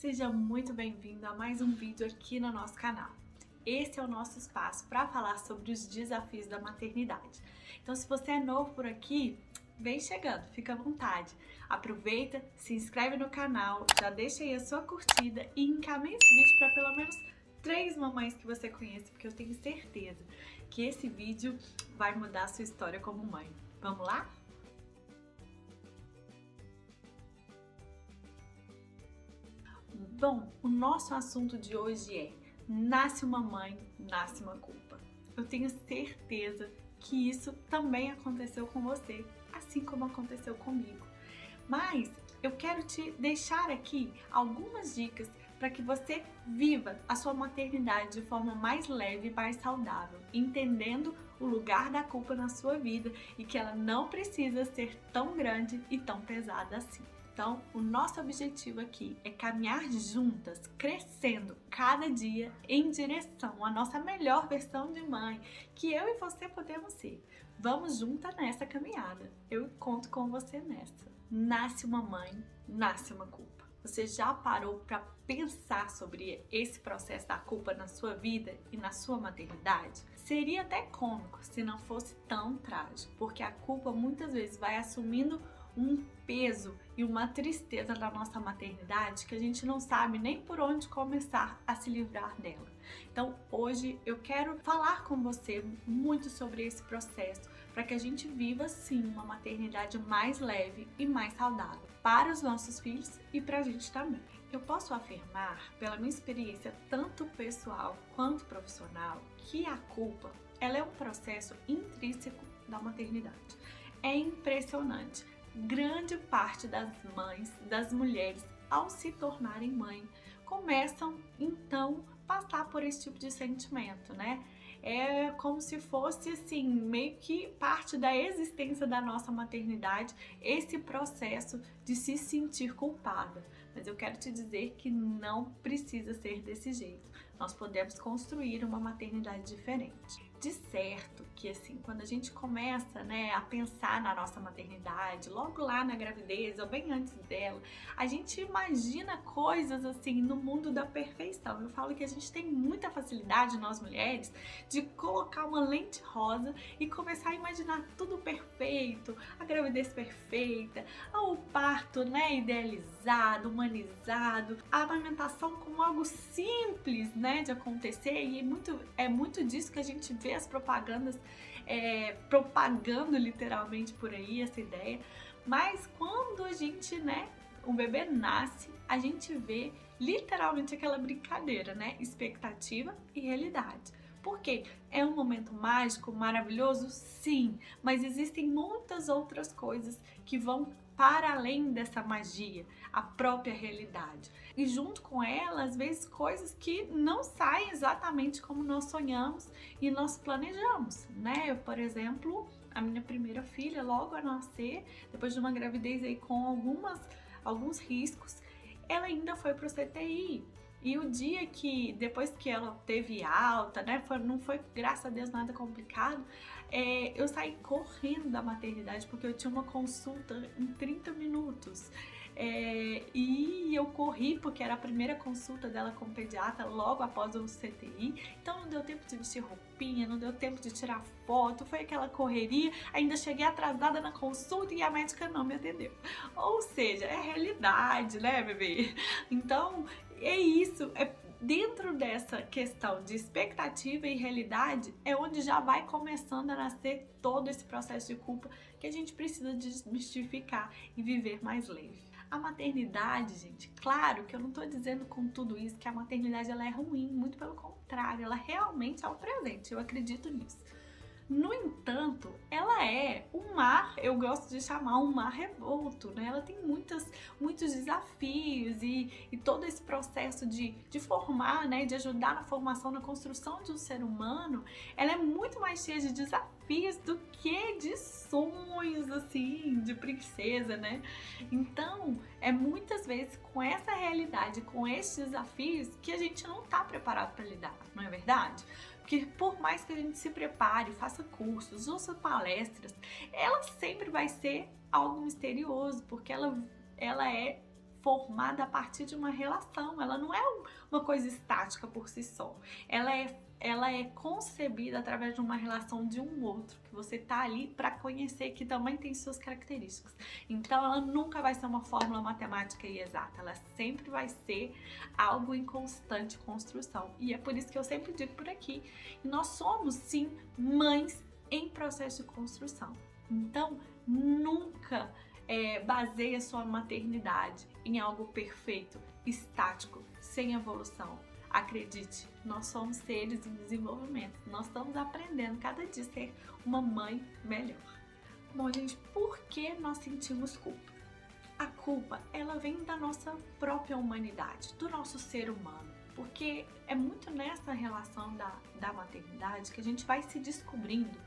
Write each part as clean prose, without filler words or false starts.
Seja muito bem-vindo a mais um vídeo aqui no nosso canal. Esse é o nosso espaço para falar sobre os desafios da maternidade. Então, se você é novo por aqui, vem chegando, fica à vontade. Aproveita, se inscreve no canal, já deixa aí a sua curtida e encaminha esse vídeo para pelo menos 3 mamães que você conhece, porque eu tenho certeza que esse vídeo vai mudar a sua história como mãe. Vamos lá? Bom, o nosso assunto de hoje é: nasce uma mãe, nasce uma culpa. Eu tenho certeza que isso também aconteceu com você, assim como aconteceu comigo. Mas eu quero te deixar aqui algumas dicas para que você viva a sua maternidade de forma mais leve e mais saudável, entendendo o lugar da culpa na sua vida e que ela não precisa ser tão grande e tão pesada assim. Então, o nosso objetivo aqui é caminhar juntas, crescendo cada dia em direção à nossa melhor versão de mãe, que eu e você podemos ser. Vamos juntas nessa caminhada. Eu conto com você nessa. Nasce uma mãe, nasce uma culpa. Você já parou para pensar sobre esse processo da culpa na sua vida e na sua maternidade? Seria até cômico se não fosse tão trágico, porque a culpa muitas vezes vai assumindo um peso e uma tristeza na nossa maternidade que a gente não sabe nem por onde começar a se livrar dela. Então hoje eu quero falar com você muito sobre esse processo para que a gente viva sim uma maternidade mais leve e mais saudável para os nossos filhos e para a gente também. Eu posso afirmar, pela minha experiência tanto pessoal quanto profissional, que a culpa ela é um processo intrínseco da maternidade. É impressionante. Grande parte das mães, das mulheres, ao se tornarem mãe, começam então a passar por esse tipo de sentimento, né? É como se fosse assim, meio que parte da existência da nossa maternidade, esse processo de se sentir culpada. Mas eu quero te dizer que não precisa ser desse jeito. Nós podemos construir uma maternidade diferente. De certo que assim, quando a gente começa, né, a pensar na nossa maternidade, logo lá na gravidez ou bem antes dela, a gente imagina coisas assim no mundo da perfeição. Eu falo que a gente tem muita facilidade, nós mulheres, de colocar uma lente rosa e começar a imaginar tudo perfeito, a gravidez perfeita, o parto, né, idealizado, humanizado, a amamentação como algo simples, né, de acontecer, e é muito disso que a gente vê as propagandas propagando literalmente por aí essa ideia. Mas quando a gente, né, o bebê nasce, a gente vê literalmente aquela brincadeira, né, expectativa e realidade. Por quê? É um momento mágico, maravilhoso? Sim, mas existem muitas outras coisas que vão para além dessa magia, a própria realidade. E junto com ela, às vezes, coisas que não saem exatamente como nós sonhamos e nós planejamos, né? Eu, por exemplo, a minha primeira filha, logo a nascer, depois de uma gravidez aí com alguns riscos, ela ainda foi pro CTI. E o dia que, depois que ela teve alta, né, não foi, graças a Deus, nada complicado, eu saí correndo da maternidade porque eu tinha uma consulta em 30 minutos. E eu corri porque era a primeira consulta dela com o pediatra logo após o CTI, então não deu tempo de vestir roupinha, não deu tempo de tirar foto, foi aquela correria, ainda cheguei atrasada na consulta e a médica não me atendeu. Ou seja, é realidade, né, bebê? Então, é isso, dentro dessa questão de expectativa e realidade é onde já vai começando a nascer todo esse processo de culpa que a gente precisa desmistificar e viver mais leve. A maternidade, gente, claro que eu não tô dizendo com tudo isso que a maternidade ela é ruim, muito pelo contrário, ela realmente é um presente, eu acredito nisso. No entanto, ela é um mar, eu gosto de chamar um mar revolto, né? Ela tem muitos desafios e todo esse processo de formar, né? De ajudar na formação, na construção de um ser humano, ela é muito mais cheia de desafios do que de sonhos, assim, de princesa, né? Então, é muitas vezes com essa realidade, com esses desafios, que a gente não tá preparado para lidar, não é verdade? Porque por mais que a gente se prepare, faça cursos, ouça palestras, ela sempre vai ser algo misterioso, porque ela é formada a partir de uma relação, ela não é uma coisa estática por si só. Ela é concebida através de uma relação de um outro, que você tá ali para conhecer, que também tem suas características. Então ela nunca vai ser uma fórmula matemática e exata, ela sempre vai ser algo em constante construção. E é por isso que eu sempre digo por aqui, nós somos sim mães em processo de construção. Então nunca baseia sua maternidade em algo perfeito, estático, sem evolução. Acredite, nós somos seres em desenvolvimento, nós estamos aprendendo cada dia a ser uma mãe melhor. Bom, gente, por que nós sentimos culpa? A culpa, ela vem da nossa própria humanidade, do nosso ser humano, porque é muito nessa relação da maternidade que a gente vai se descobrindo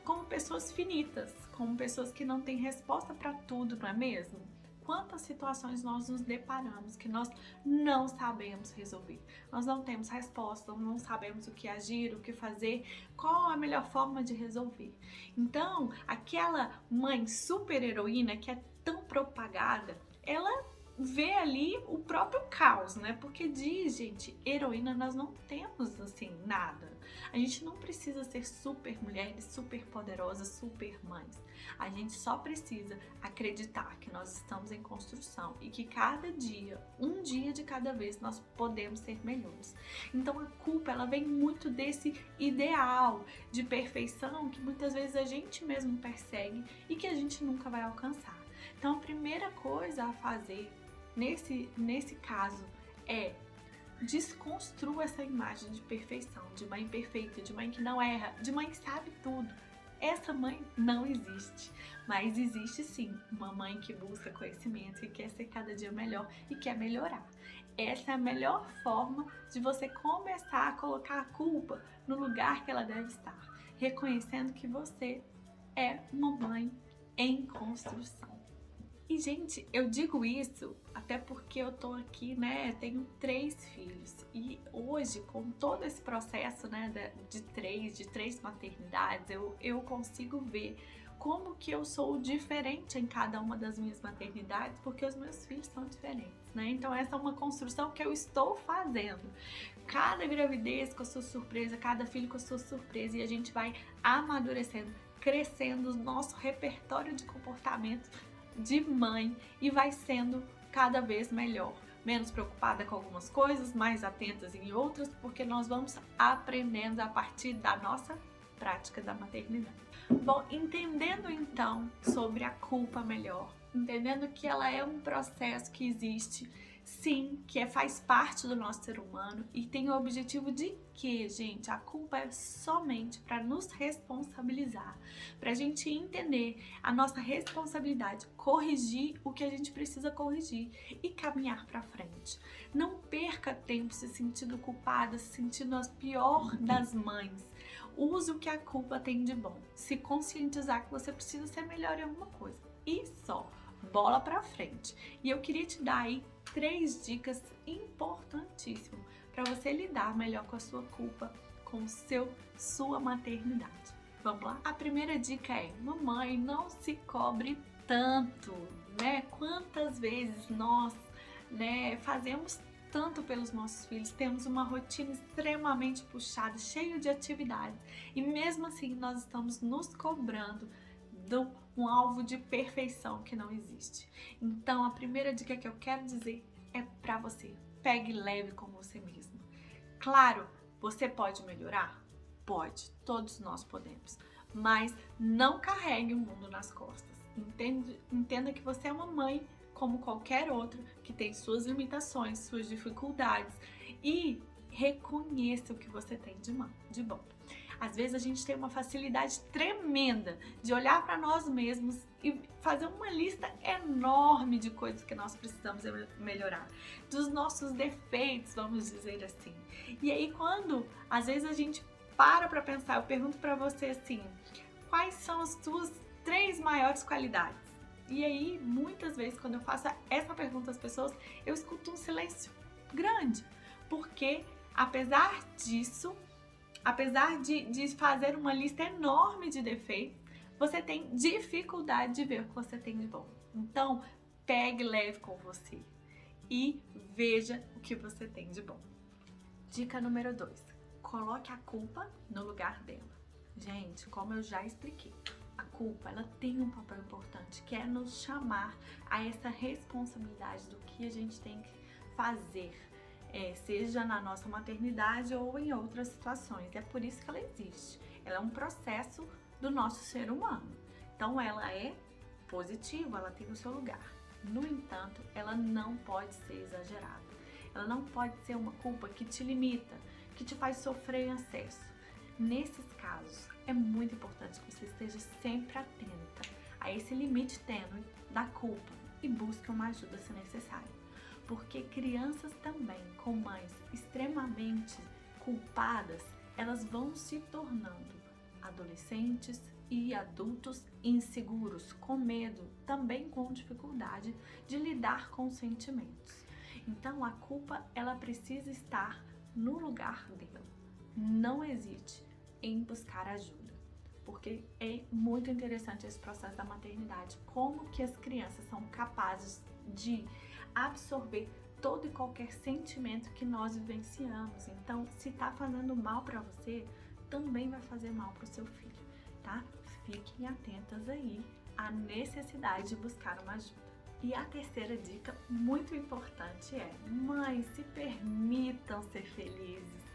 como pessoas finitas, como pessoas que não têm resposta para tudo, não é mesmo? Quantas situações nós nos deparamos que nós não sabemos resolver. Nós não temos resposta, não sabemos o que agir, o que fazer, qual a melhor forma de resolver. Então, aquela mãe super heroína que é tão propagada, ela vê ali o próprio caos, né? Porque diz, gente, heroína nós não temos assim nada. A gente não precisa ser super mulheres, super poderosas, super mães. A gente só precisa acreditar que nós estamos em construção e que cada dia, um dia de cada vez, nós podemos ser melhores. Então a culpa, ela vem muito desse ideal de perfeição que muitas vezes a gente mesmo persegue e que a gente nunca vai alcançar. Então a primeira coisa a fazer nesse caso é desconstrua essa imagem de perfeição, de mãe perfeita, de mãe que não erra, de mãe que sabe tudo. Essa mãe não existe, mas existe sim uma mãe que busca conhecimento e quer ser cada dia melhor e quer melhorar. Essa é a melhor forma de você começar a colocar a culpa no lugar que ela deve estar, reconhecendo que você é uma mãe em construção. E, gente, eu digo isso até porque eu tô aqui, né, tenho 3 filhos e hoje, com todo esse processo, né, de três maternidades, eu consigo ver como que eu sou diferente em cada uma das minhas maternidades, porque os meus filhos são diferentes, né? Então essa é uma construção que eu estou fazendo. Cada gravidez com a sua surpresa, cada filho com a sua surpresa, e a gente vai amadurecendo, crescendo o nosso repertório de comportamento de mãe e vai sendo cada vez melhor, menos preocupada com algumas coisas, mais atentas em outras, porque nós vamos aprendendo a partir da nossa prática da maternidade. Bom, entendendo então sobre a culpa melhor, entendendo que ela é um processo que existe, sim, que faz parte do nosso ser humano e tem o objetivo de que, gente, a culpa é somente para nos responsabilizar, para a gente entender a nossa responsabilidade, corrigir o que a gente precisa corrigir e caminhar para frente. Não perca tempo se sentindo culpada, se sentindo a pior das mães. Use o que a culpa tem de bom. Se conscientizar que você precisa ser melhor em alguma coisa. E só, bola pra frente. E eu queria te dar aí 3 dicas importantíssimas para você lidar melhor com a sua culpa, com sua maternidade. Vamos lá? A primeira dica é: mamãe, não se cobre tanto, né? Quantas vezes nós, né, fazemos tanto pelos nossos filhos, temos uma rotina extremamente puxada, cheia de atividades, e mesmo assim nós estamos nos cobrando de um alvo de perfeição que não existe. Então a primeira dica que eu quero dizer é para você: pegue leve com você mesmo. Claro, você pode melhorar? Pode, todos nós podemos, mas não carregue o mundo nas costas. Entenda que você é uma mãe como qualquer outro, que tem suas limitações, suas dificuldades, e reconheça o que você tem de bom. Às vezes a gente tem uma facilidade tremenda de olhar para nós mesmos e fazer uma lista enorme de coisas que nós precisamos melhorar, dos nossos defeitos, vamos dizer assim. E aí quando às vezes a gente para pensar, eu pergunto para você assim: quais são as tuas 3 maiores qualidades? E aí, muitas vezes, quando eu faço essa pergunta às pessoas, eu escuto um silêncio grande. Porque, apesar disso, apesar de fazer uma lista enorme de defeitos, você tem dificuldade de ver o que você tem de bom. Então, pegue leve com você. e veja o que você tem de bom. Dica número 2. Coloque a culpa no lugar dela. Gente, como eu já expliquei, a culpa ela tem um papel importante, que é nos chamar a essa responsabilidade do que a gente tem que fazer, seja na nossa maternidade ou em outras situações. É por isso que ela existe. Ela é um processo do nosso ser humano. Então ela é positiva, ela tem o seu lugar. No entanto, ela não pode ser exagerada. Ela não pode ser uma culpa que te limita, que te faz sofrer em excesso. Nesses casos, é muito importante que você esteja sempre atenta a esse limite tênue da culpa e busque uma ajuda se necessário. Porque crianças também com mães extremamente culpadas, elas vão se tornando adolescentes e adultos inseguros, com medo, também com dificuldade de lidar com os sentimentos. Então a culpa ela precisa estar no lugar dela. Não hesite em buscar ajuda, porque é muito interessante esse processo da maternidade, como que as crianças são capazes de absorver todo e qualquer sentimento que nós vivenciamos. Então, se tá fazendo mal para você, também vai fazer mal para o seu filho, tá? Fiquem atentas aí à necessidade de buscar uma ajuda. E a terceira dica, muito importante, é: mães, se permitam ser felizes,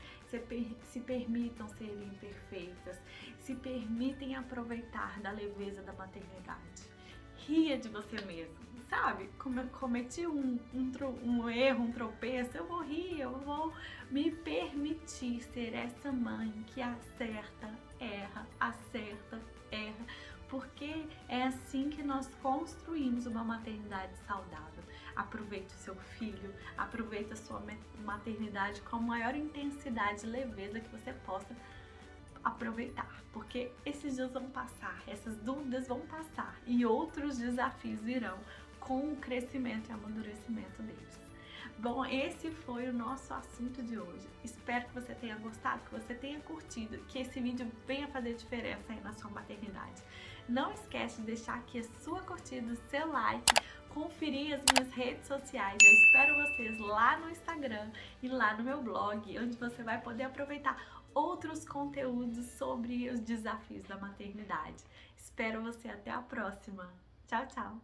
se permitam ser imperfeitas, se permitem aproveitar da leveza da maternidade. Ria de você mesmo, sabe? Como eu cometi um erro, um tropeço, eu vou rir, eu vou me permitir ser essa mãe que acerta, erra, porque é assim que nós construímos uma maternidade saudável. Aproveite o seu filho, aproveite a sua maternidade com a maior intensidade e leveza que você possa aproveitar, porque esses dias vão passar, essas dúvidas vão passar e outros desafios virão com o crescimento e amadurecimento deles. Bom, esse foi o nosso assunto de hoje. Espero que você tenha gostado, que você tenha curtido, que esse vídeo venha fazer diferença aí na sua maternidade. Não esquece de deixar aqui a sua curtida, o seu like, conferir as minhas redes sociais. Eu espero vocês lá no Instagram e lá no meu blog, onde você vai poder aproveitar outros conteúdos sobre os desafios da maternidade. Espero você até a próxima. Tchau, tchau!